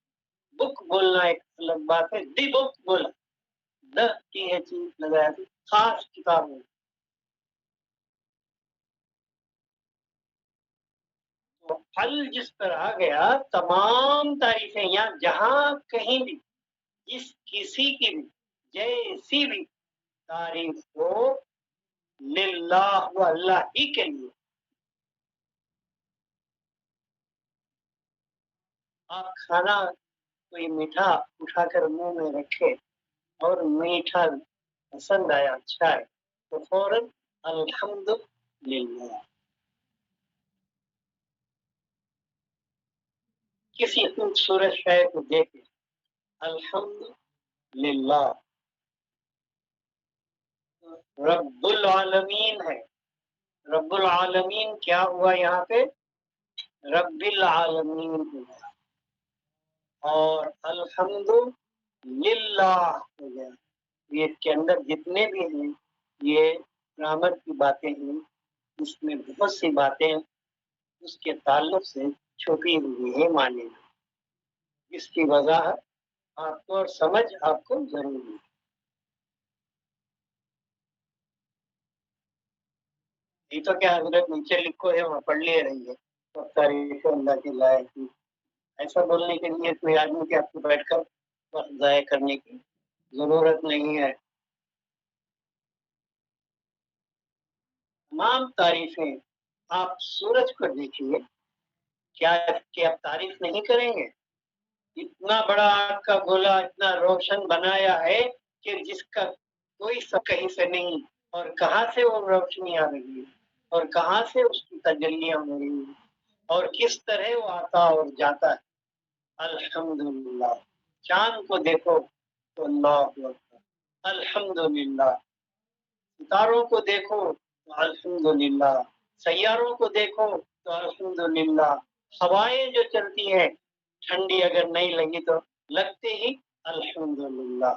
بک بولنا ایک الگ بات ہے. دی بک بولا کی ہے چیز لگایا تھی خاص کتاب میں. تو پھل جس پر آ گیا تمام تعریفیں یہاں جہاں کہیں بھی جس کسی کی بھی جیسی بھی تعریف ہو للہ و اللہ ہی کے لیے. آپ کھانا کوئی میٹھا اٹھا کر منہ میں رکھے اور میٹھا پسند آیا اچھا ہے تو فوراً الحمد للہ. کسی خوبصورت شے کو دیکھے الحمد للہ. رب العالمین ہے. رب العالمین کیا ہوا یہاں پہ رب العالمین ہوا اور الحمد للہ ہو گیا. یہ اس کے اندر جتنے بھی ہیں یہ گرامر کی باتیں ہیں. اس میں بہت سی باتیں اس کے تعلق سے چھپی ہوئی ہیں معنی میں جس کی وضاحت آپ کو اور سمجھ آپ کو ضروری ہے. یہ تو کیا حضرت نیچے لکھو ہے وہاں پڑھ لے رہی ہے تعریف اللہ کی لائق کی. ایسا بولنے کے لیے کوئی آدمی کے آپ کو بیٹھ کر وقت ضائع کرنے کی ضرورت نہیں ہے. تمام تعریفیں آپ سورج کو دیکھیے کیا کہ آپ تعریف نہیں کریں گے. اتنا بڑا آگ کا گولا اتنا روشن بنایا ہے کہ جس کا کوئی سب کہیں سے نہیں اور کہاں سے وہ روشنی آ رہی ہے اور کہاں سے اس کی تجلیاں ہو رہی ہیں اور کس طرح وہ آتا اور جاتا ہے. الحمدللہ. چاند کو دیکھو تو اللہ اکبر الحمدللہ. ستاروں کو دیکھو تو الحمدللہ. سیاروں کو دیکھو تو الحمدللہ. ہوائیں جو چلتی ہیں ٹھنڈی اگر نہیں لگی تو لگتے ہی الحمدللہ.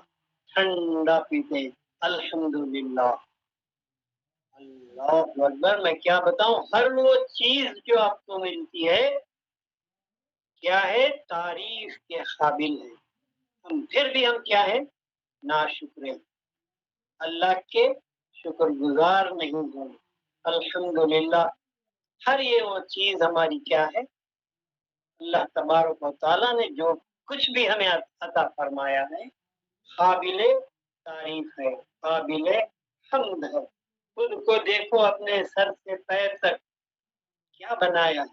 ٹھنڈا پیتے الحمدللہ. اللہ اکبر. میں کیا بتاؤں ہر وہ چیز جو آپ کو ملتی ہے کیا ہے تعریف کے قابل ہے. پھر بھی ہم کیا ہے ناشکر ہیں اللہ کے شکر گزار نہیں ہیں. الحمدللہ. ہر یہ وہ چیز ہماری کیا ہے اللہ تبارک و تعالیٰ نے جو کچھ بھی ہمیں عطا فرمایا ہے قابل تعریف ہے قابل حمد ہے. خود کو دیکھو اپنے سر سے پیر تک کیا بنایا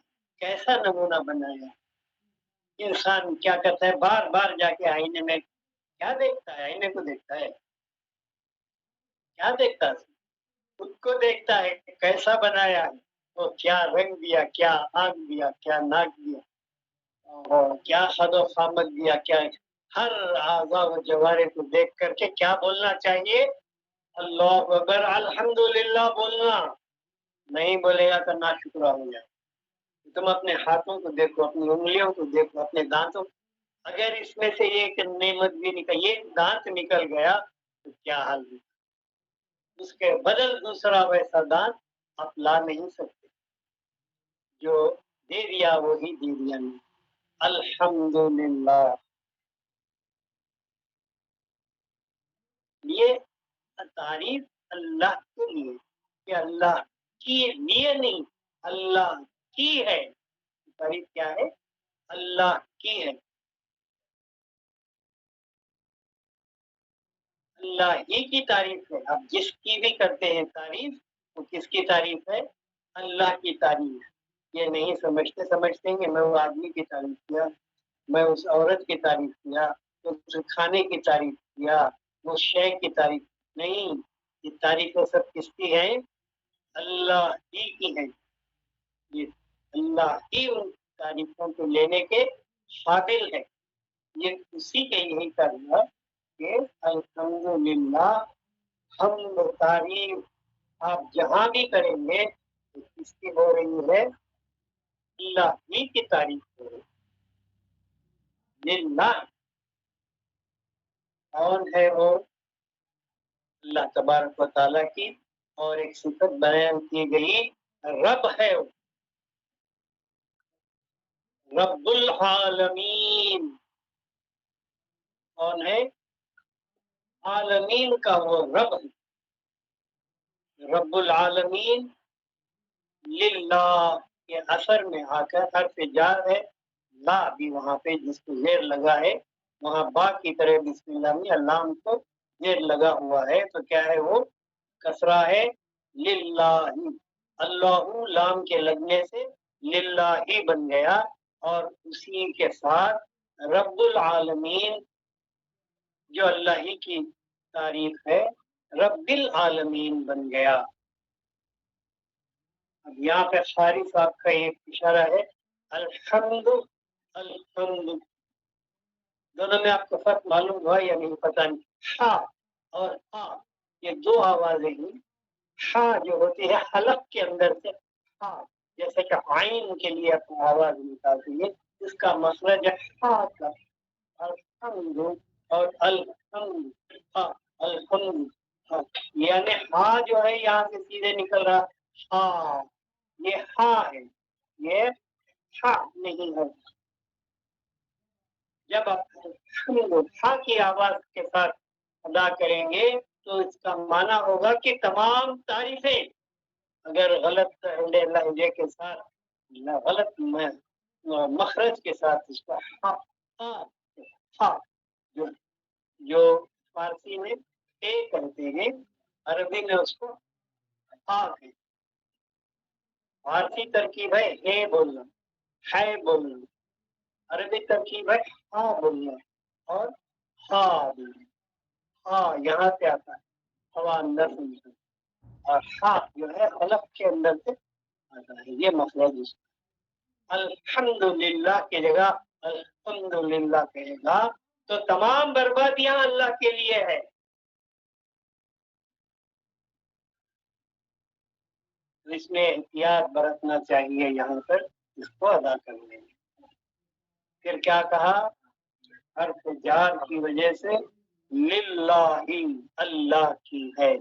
کیسا نمونہ بنایا. انسان کیا کرتا ہے بار بار جا کے آئینے میں کیا دیکھتا ہے آئینے کو دیکھتا ہے کیا دیکھتا ہے خود کو دیکھتا ہے کہ کیسا بنایا ہے وہ کیا رنگ دیا کیا آنکھ دیا کیا ناک دیا اور کیا حد و خامت دیا، کیا ہر اعضاء و جوارے کو دیکھ کر کے کیا بولنا چاہیے؟ اللہ اکبر، الحمدللہ بولنا. نہیں بولے گا تو ناشکرا ہو جائے. تم اپنے ہاتھوں کو دیکھو، اپنی انگلیوں کو دیکھو، اپنے دانتوں. اگر اس میں سے ایک نعمت بھی نکل، یہ دانت نکل گیا تو کیا حال ہوگا؟ اس کے بدل دوسرا ویسا دانت آپ لا نہیں سکتے. جو دے دیا وہی دے دیا. نہیں، الحمدللہ. یہ تعریف اللہ کے لیے، کہ اللہ کی لیے نہیں، اللہ کی ہے. تعریف کیا ہے؟ اللہ کی ہے. اللہ ہی کی تعریف ہے. اب جس کی بھی کرتے ہیں تعریف، وہ کس کی تعریف ہے؟ اللہ کی تعریف. یہ نہیں سمجھتے ہیں کہ میں وہ آدمی کی تعریف کیا، میں اس عورت کی تعریف کیا، اس کھانے کی تعریف کیا، وہ شے کی تعریف. نہیں، یہ تعریفیں سب کس کی ہیں؟ اللہ ہی کی ہیں. یہ اللہ ہی ان تعریفوں کو لینے کے قابل ہے. یہ اسی کے یہی کرنا کہ الحمدللہ، حمد و تعریف آپ جہاں بھی کریں گے تو کس کی ہو رہی ہے؟ اللہ ہی کی تعریف ہو رہی ہے. للہ. کون ہے وہ؟ اللہ تبارک و تعالیٰ کی اور ایک صفت بیان کی گئی، رب ہے وہ. رب العالمین. کون ہے؟ عالمین کا وہ رب ہے. رب العالمین. للہ کے اثر میں آ کر حرف جار ہے. لا بھی وہاں پہ جس کو زیر لگا ہے، وہاں با کی طرح بسم اللہ میں اللام کو زیر لگا ہوا ہے، تو کیا ہے وہ؟ کسرہ ہے. للہ. اللہ لام کے لگنے سے للہ ہی بن گیا، اور اسی کے ساتھ رب العالمین جو اللہ ہی کی تعریف ہے، رب العالمین بن گیا. اب یہاں پہ قاری صاحب کا ایک اشارہ ہے، الحمد. الحمد دونوں میں آپ کو فرق معلوم ہوا یا نہیں پتہ نہیں. ہا اور ہا، یہ دو آوازیں ہیں. ہا جو ہوتی ہے حلق کے اندر سے، ہا جیسے کہ عین کے لیے اپنی آواز نکالتی ہے، اس کا مخرج ہے ہا کا. الحمد اور الحمد. ہا الحمد. ہاں، یعنی ہا جو ہے یہاں سے سیدھے نکل رہا. ہاں، یہ ہا ہے، یہ ہا نہیں ہے. جب آپ ہا کی آواز کے ساتھ ادا کریں گے تو اس کا معنی ہوگا کہ تمام تعریفیں، اگر غلط لہجے کے ساتھ، غلط مخرج کے ساتھ اس کا ہا ہا ہا، جو فارسی میں اے کہتے ہیں، عربی میں اس کو ہا کہتے ہیں. فارسی ترکیب ہے اے بولنا، ہے بولنا. عربی ترکیب ہے ہا بولنا اور ہا بولنا. ہا یہاں سے آتا ہے، ہوا اندر سے نکلتا ہے، اور ہا جو ہے حلق کے اندر سے آتا ہے. یہ مخرج اس کا. الحمدللہ کی جگہ الحمدللہ کہے گا تو تمام بربادیاں اللہ کے لیے ہے. اس میں احتیاط برتنا چاہیے یہاں پر اس کو ادا کرنے میں. پھر کیا کہا؟ حرف جار کی وجہ سے للہ، اللہ کی ہے.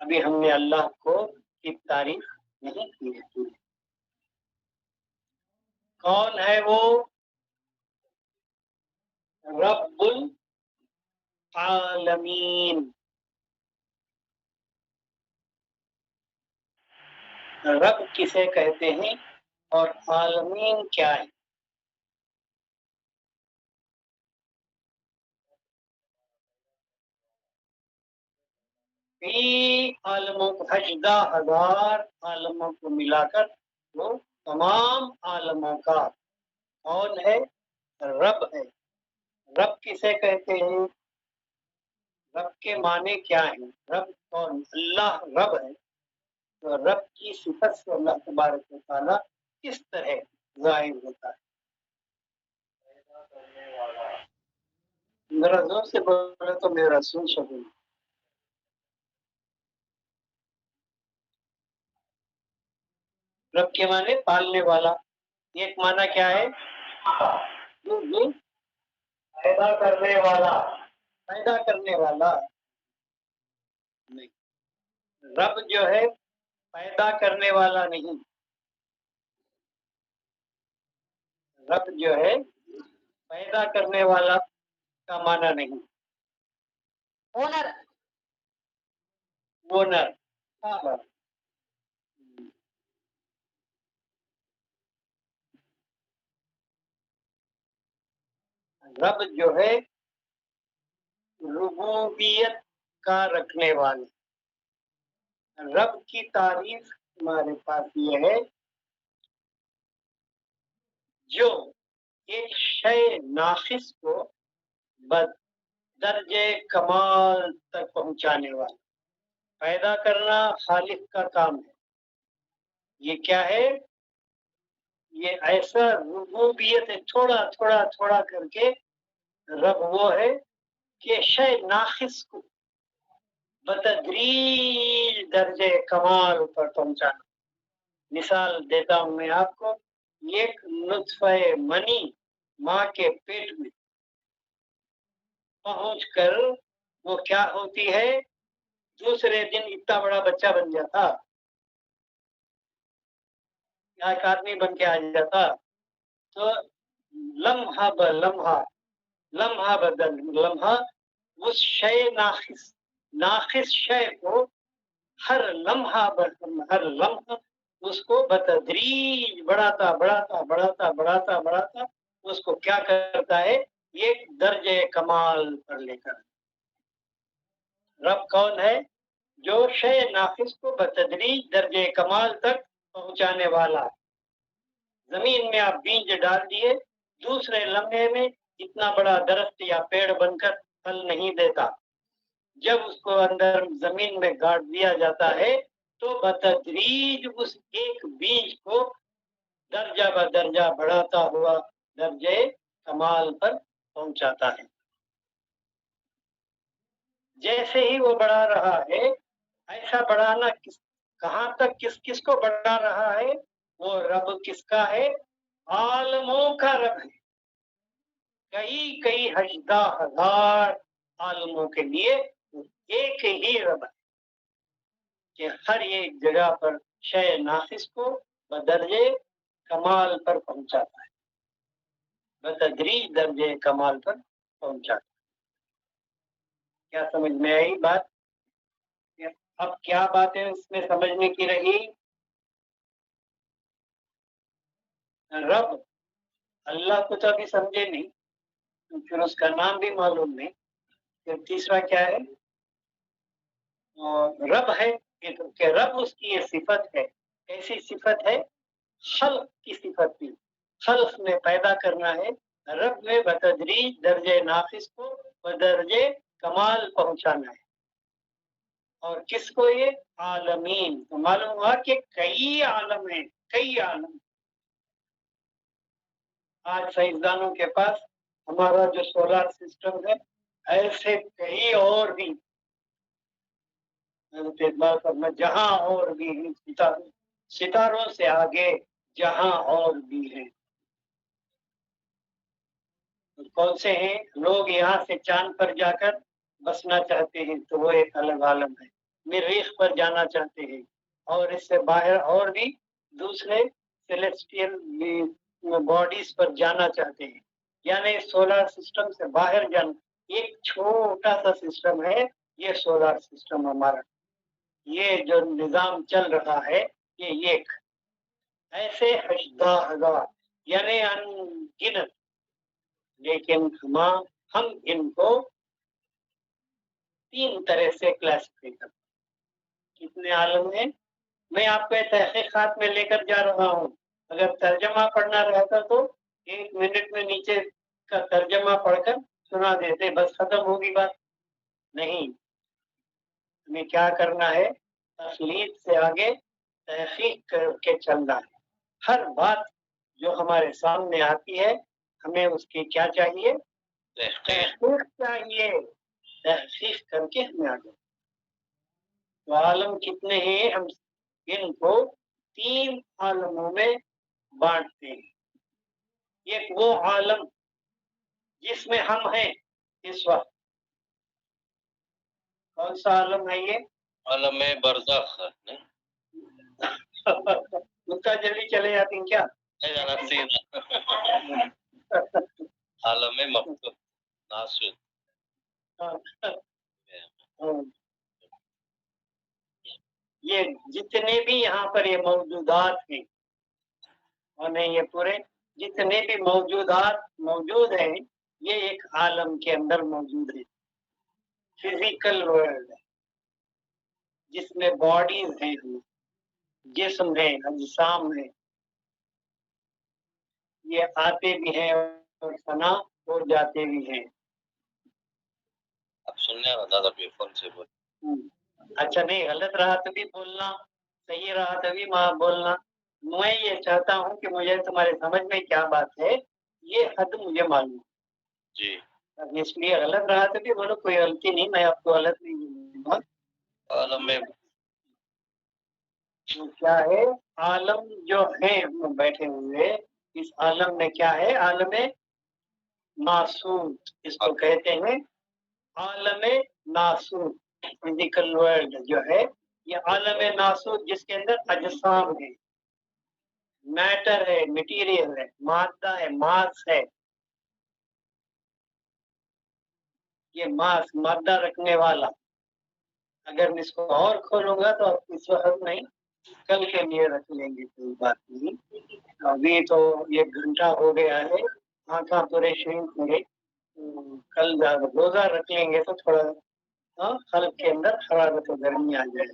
ابھی ہم نے اللہ کو کی تعریف نہیں کی ہے. کون ہے وہ؟ رب العالمین. رب کسے کہتے ہیں اور عالمین کیا ہے؟ عالموں کو، 18,000 عالموں کو ملا کر وہ تمام عالموں کا کون ہے؟ رب ہے. رب کسے کہتے ہیں؟ رب کے معنی کیا ہے؟ رب کون؟ اللہ رب ہے. تو رب کی صفت سے اللہ تبارک و تعالیٰ کس طرح ظاہر ہوتا ہے. ذرا زور سے بولے تو میرا سن سکوں. رب کے معنی پالنے والا. ایک معنی کیا ہے؟ پیدا کرنے والا. پیدا کرنے والا نہیں. رب جو ہے پیدا کرنے والا نہیں. رب جو ہے پیدا کرنے والا کا معنی نہیں. اونر. اونر. رب جو ہے ربوبیت کا رکھنے والا. رب کی تعریف ہمارے پاس یہ ہے جو ایک شے ناقص کو درجے کمال تک پہنچانے والا. پیدا کرنا خالق کا کام ہے. یہ کیا ہے؟ یہ ایسا ربوبیت ہے. تھوڑا تھوڑا تھوڑا کر کے رب وہ ہے کہ شے ناقص کو بتدریج درجے کمال پر پہنچانا. مثال دیتا ہوں میں آپ کو. ایک نطفہ منی ماں کے پیٹ میں پہنچ کر وہ کیا ہوتی ہے؟ دوسرے دن اتنا بڑا بچہ بن جاتا. ایک آدمی بن کے آ جاتا. تو لمحہ بلمحہ لمحہ بدل لمحہ اس شے ناقص شے کو ہر لمحہ اس کو بتدریج بڑھاتا بڑھاتا بڑھاتا بڑھاتا بڑھاتا اس کو کیا کرتا ہے؟ ایک درجے کمال پر لے کر. رب کون ہے؟ جو شے ناقص کو بتدریج درجے کمال تک پہنچانے والا. زمین میں آپ بیج ڈال دیے، دوسرے لمحے میں اتنا بڑا درخت یا پیڑ بن کر پھل نہیں دیتا. جب اس کو اندر زمین میں گاڑ دیا جاتا ہے تو بتدریج اس ایک بیج کو درجہ بدرجہ بڑھاتا ہوا درجے کمال پر پہنچاتا ہے. جیسے ہی وہ بڑھا رہا ہے، ایسا بڑھانا کہاں تک کس کو بڑھا رہا ہے؟ وہ رب کس کا ہے؟ عالموں کا رب ہے. کئی ہزار عالموں کے لیے ایک ہی رب ہے کہ ہر ایک جگہ پر شے ناقص کو بدرجے کمال پر پہنچاتا ہے. بتدریج درجے کمال پر پہنچاتا ہے. کیا سمجھ میں آئی بات؟ اب کیا باتیں اس میں سمجھنے کی رہی؟ رب اللہ کو تو ابھی سمجھے نہیں، پھر اس کا نام بھی معلوم نہیں. پھر تیسرا کیا ہے؟ رب ہے کہ رب اس کی یہ صفت ہے. ایسی صفت ہے خلق کی صفت بھی. خلق میں پیدا کرنا ہے. رب میں بتدریج درجے ناقص کو بدرجے کمال پہنچانا ہے. اور کس کو؟ یہ عالمین. تو معلوم ہوا کہ کئی عالم ہیں، کئی عالم. آج سائنسدانوں کے پاس ہمارا جو سولار سسٹم ہے، ایسے کئی اور بھی جہاں اور بھی ستاروں سے آگے جہاں اور بھی ہیں. کون سے ہیں؟ لوگ یہاں سے چاند پر جا کر بسنا چاہتے ہیں تو وہ ایک الگ عالم ہے. مریخ پر جانا چاہتے ہیں، اور اس سے باہر اور بھی دوسرے سیلیسٹیل باڈیز پر جانا چاہتے ہیں. یعنی سولار سسٹم سے باہر جانا ایک چھوٹا سا سسٹم ہے. یہ سولار سسٹم ہمارا، یہ جو نظام چل رہا ہے، یہ ایک ایسے ہزار یعنی انگنت. لیکن ہم ان کو 3 طرح سے کلاسیفائی کرتے ہیں. کتنے عالم ہیں؟ میں آپ کو تحقیقات میں لے کر جا رہا ہوں. اگر ترجمہ پڑھنا رہتا تو 1 منٹ میں نیچے کا ترجمہ پڑھ کر سنا دیتے، بس ختم ہوگی بات. نہیں، ہمیں کیا کرنا ہے؟ تخلیق سے آگے تحقیق کر کے چلنا ہے. ہر بات جو ہمارے سامنے آتی ہے ہمیں اس کی کیا چاہیے؟ تحقیق چاہیے، تحقیق کر کے ہمیں آگے۔ تو عالم کتنے ہیں؟ ہم ان کو 3 عالموں میں بانٹتے ہیں۔ ایک وہ عالم جس میں ہم ہیں اس وقت، کون سا عالم ہے یہ؟ عالم برزخ اتنا جلدی چلے جاتے ہیں کیا؟ عالم مقصود ناسود۔ یہ جتنے بھی یہاں پر یہ موجودات ہیں اور نہیں یہ پورے جتنے بھی موجودات موجود ہیں یہ ایک عالم کے اندر موجود ہے، فزیکل ورلڈ ہے، جس میں باڈیز ہیں، جسم ہے، اجسام ہے، یہ آتے بھی ہیں اور فنا ہو جاتے بھی ہیں۔ اب سننے رہا تھا فون سے بول۔ اچھا نہیں، غلط رہا تو بھی بولنا، صحیح رہا تو بھی بولنا۔ میں یہ چاہتا ہوں کہ مجھے تمہارے سمجھ میں کیا بات ہے یہ حد مجھے معلوم جی، اس لیے غلط رہا تو بھی بولو، کوئی غلطی نہیں، میں آپ کو غلط نہیں بولوں گا۔ عالم کیا ہے عالم جو ہے ہم بیٹھے ہوئے اس عالم میں کیا ہے؟ عالم ناسوت، اس کو کہتے ہیں عالم ناسوت، فزیکل ورلڈ جو ہے یہ عالم ناسوت، جس کے اندر اجسام ہے، میٹر ہے، مٹیریل ہے، مادہ ہے، ماس ہے۔ یہ ماس مادہ رکھنے والا، اگر میں اس کو اور کھولوں گا تو اس وقت نہیں، کل کے لیے رکھ لیں گے، کوئی بات نہیں۔ ابھی تو 1 گھنٹہ ہو گیا ہے، آنکھاں پورے شرینک ہوں گے، کل روزہ رکھ لیں گے تو تھوڑا خلق کے اندر حرارت و گرمی آ جائے۔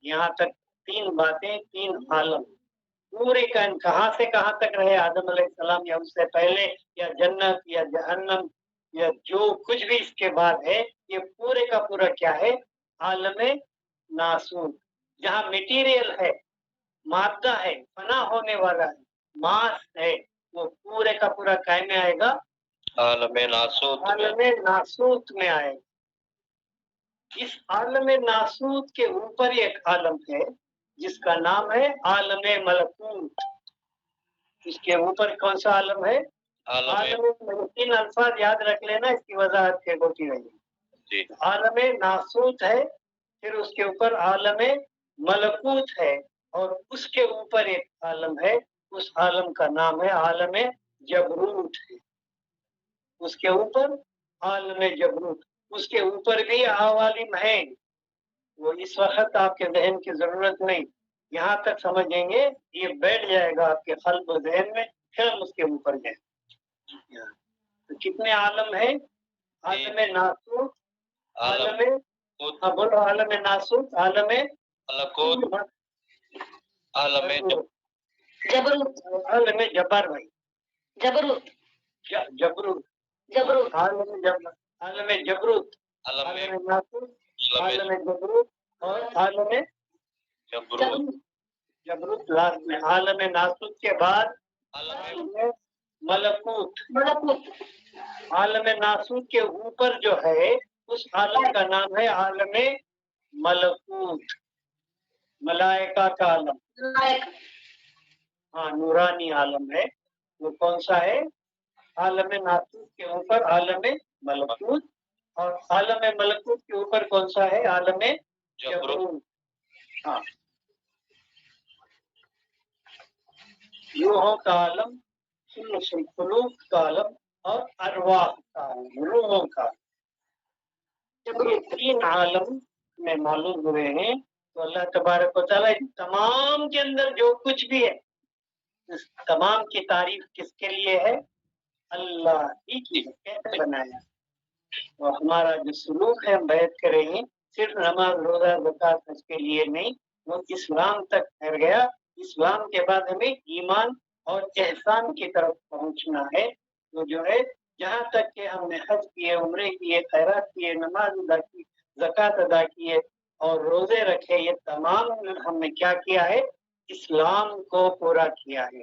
یہاں تک 3 باتیں، 3 عالم پورے کا کہاں سے کہاں تک رہے، آدم علیہ السلام یا اس سے پہلے، یا جنت یا جہنم یا جو کچھ بھی اس کے بعد ہے، یہ پورے کا پورا کیا ہے؟ عالم ناسوت، جہاں میٹیریل ہے، مادہ ہے، فنا ہونے والا ہے، ماس ہے، وہ پورے کا پورا کائے میں آئے گا؟ عالم ناسوت عالم ناسوت میں آئے گا۔ اس عالم ناسوت کے اوپر ایک عالم ہے جس کا نام ہے عالم ملکوت۔ اس کے اوپر کون سا عالم ہے؟ عالم ملکوت۔ 3 الفاظ یاد رکھ لینا، اس کی وضاحت پھر ہوتی رہے گی۔ عالم ناسوت ہے، پھر اس کے اوپر عالم ملکوت ہے، اور اس کے اوپر ایک عالم ہے، اس عالم کا نام ہے عالم جبروت ہے۔ اس کے اوپر عالم جبروت، اس کے اوپر بھی عوالم ہیں، وہ اس وقت آپ کے ذہن کی ضرورت نہیں، یہاں تک سمجھیں گے یہ بیٹھ جائے گا آپ کے قلب و ذہن میں، پھر ہم اس کے اوپر جائیں۔ تو کتنے عالم ہیں؟ عالم ناسوت، عالم بولو، عالم ناسوت، عالم ملکوت، عالم جبروت، عالم جبر بھائی، جبروت جبروت، جبروت عالم جبروت، عالم ناسوت، عالم جبروت اور عالم جبروت، جبروت لاسٹ میں۔ عالم ناسوت کے بعد عالم ملکوت۔ ملکوت عالم ناسوت کے اوپر جو ہے اس عالم کا نام ہے عالم ملکوت، ملائکہ کا عالم، لائق ہاں نورانی عالم ہے۔ وہ کون سا ہے؟ عالم ناسوت کے اوپر عالم ملکوت، اور عالم ملکوت کے اوپر کون سا ہے؟ عالم جبروت۔ ہاں، روحوں کا عالم، ثلث القلوب کا عالم، اور ارواح کا عالم، روحوں کا۔ جب یہ 3 عالم میں معلوم ہوئے ہیں تو اللہ تبارک و تعالیٰ تمام کے اندر جو کچھ بھی ہے اس تمام کی تعریف کس کے لیے ہے؟ اللہ ہی کی ہے۔ کیسے بنایا؟ اور ہمارا جو سلوک ہے ہم بیعت کریں گے صرف نماز روزہ زکوٰۃ حج کے لیے نہیں، وہ اسلام تک پھیل گیا۔ اسلام کے بعد ہمیں ایمان اور احسان کی طرف پہنچنا ہے، وہ جو ہے جہاں تک کہ ہم نے حج کیے، عمرے کیے، خیرات کیے، نماز ادا کی، زکوٰۃ ادا کیے اور روزے رکھے، یہ تمام ہم نے کیا کیا ہے؟ اسلام کو پورا کیا ہے۔